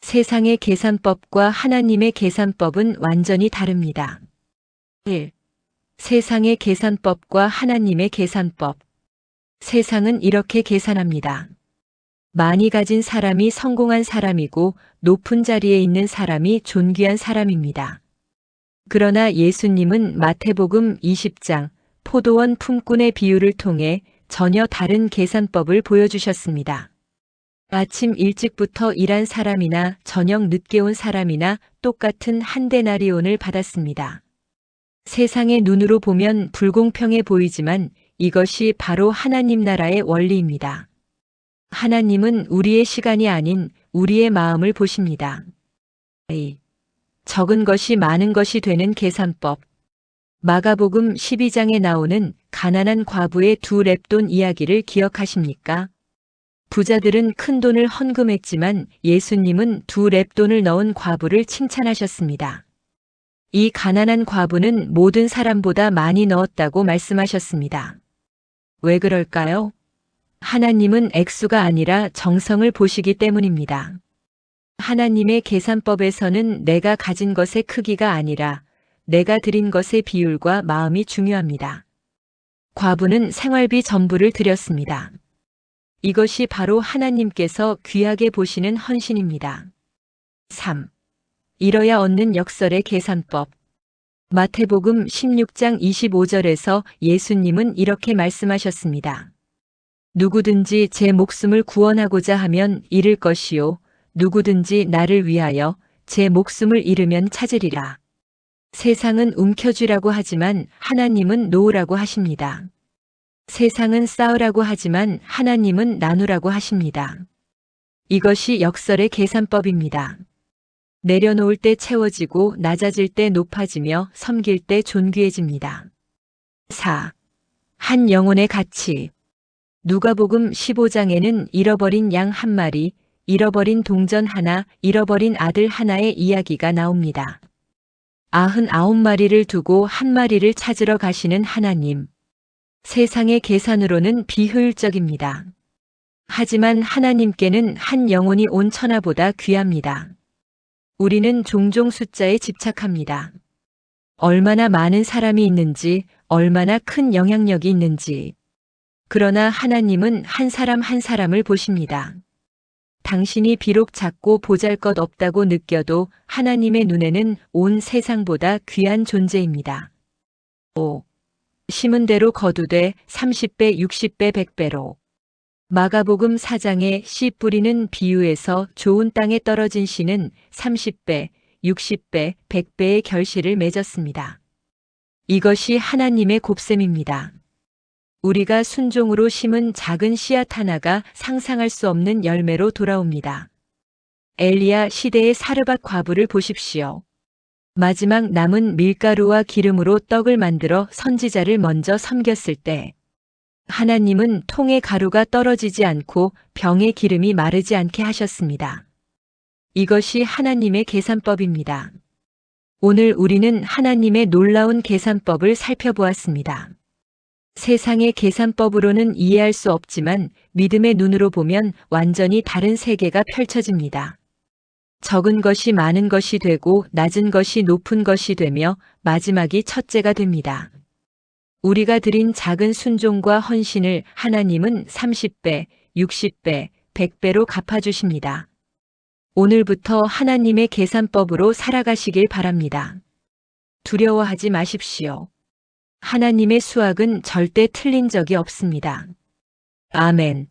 세상의 계산법과 하나님의 계산법은 완전히 다릅니다. 1. 세상의 계산법과 하나님의 계산법. 세상은 이렇게 계산합니다. 많이 가진 사람이 성공한 사람이고 높은 자리에 있는 사람이 존귀한 사람입니다. 그러나 예수님은 마태복음 20장 포도원 품꾼의 비유를 통해 전혀 다른 계산법을 보여주셨습니다. 아침 일찍부터 일한 사람이나 저녁 늦게 온 사람이나 똑같은 한 데나리온을 받았습니다. 세상의 눈으로 보면 불공평해 보이지만 이것이 바로 하나님 나라의 원리입니다. 하나님은 우리의 시간이 아닌 우리의 마음을 보십니다. 적은 것이 많은 것이 되는 계산법. 마가복음 12장에 나오는 가난한 과부의 2렙돈 이야기를 기억하십니까? 부자들은 큰 돈을 헌금했지만 예수님은 2렙돈을 넣은 과부를 칭찬하셨습니다. 이 가난한 과부는 모든 사람보다 많이 넣었다고 말씀하셨습니다. 왜 그럴까요? 하나님은 액수가 아니라 정성을 보시기 때문입니다. 하나님의 계산법에서는 내가 가진 것의 크기가 아니라 내가 드린 것의 비율과 마음이 중요합니다. 과부는 생활비 전부를 드렸습니다. 이것이 바로 하나님께서 귀하게 보시는 헌신입니다. 3. 잃어야 얻는 역설의 계산법. 마태복음 16장 25절에서 예수님은 이렇게 말씀하셨습니다. 누구든지 제 목숨을 구원하고자 하면 잃을 것이요. 누구든지 나를 위하여 제 목숨을 잃으면 찾으리라. 세상은 움켜쥐라고 하지만 하나님은 놓으라고 하십니다. 세상은 쌓으라고 하지만 하나님은 나누라고 하십니다. 이것이 역설의 계산법입니다. 내려놓을 때 채워지고 낮아질 때 높아지며 섬길 때 존귀해집니다. 4. 한 영혼의 가치. 누가복음 15장에는 잃어버린 양 한 마리, 잃어버린 동전 하나, 잃어버린 아들 하나의 이야기가 나옵니다. 99마리를 두고 한 마리를 찾으러 가시는 하나님. 세상의 계산으로는 비효율적입니다. 하지만 하나님께는 한 영혼이 온 천하보다 귀합니다. 우리는 종종 숫자에 집착합니다. 얼마나 많은 사람이 있는지, 얼마나 큰 영향력이 있는지. 그러나 하나님은 한 사람 한 사람을 보십니다. 당신이 비록 작고 보잘것없다고 느껴도 하나님의 눈에는 온 세상보다 귀한 존재입니다. 5. 심은 대로 거두되 30배, 60배, 100배로. 마가복음 4장의 씨 뿌리는 비유에서 좋은 땅에 떨어진 씨는 30배, 60배, 100배의 결실을 맺었습니다. 이것이 하나님의 곱셈입니다. 우리가 순종으로 심은 작은 씨앗 하나가 상상할 수 없는 열매로 돌아옵니다. 엘리야 시대의 사르밧 과부를 보십시오. 마지막 남은 밀가루와 기름으로 떡을 만들어 선지자를 먼저 섬겼을 때 하나님은 통의 가루가 떨어지지 않고 병의 기름이 마르지 않게 하셨습니다. 이것이 하나님의 계산법입니다. 오늘 우리는 하나님의 놀라운 계산법을 살펴보았습니다. 세상의 계산법으로는 이해할 수 없지만 믿음의 눈으로 보면 완전히 다른 세계가 펼쳐집니다. 적은 것이 많은 것이 되고 낮은 것이 높은 것이 되며 마지막이 첫째가 됩니다. 우리가 드린 작은 순종과 헌신을 하나님은 30배, 60배, 100배로 갚아주십니다. 오늘부터 하나님의 계산법으로 살아가시길 바랍니다. 두려워하지 마십시오. 하나님의 수학은 절대 틀린 적이 없습니다. 아멘.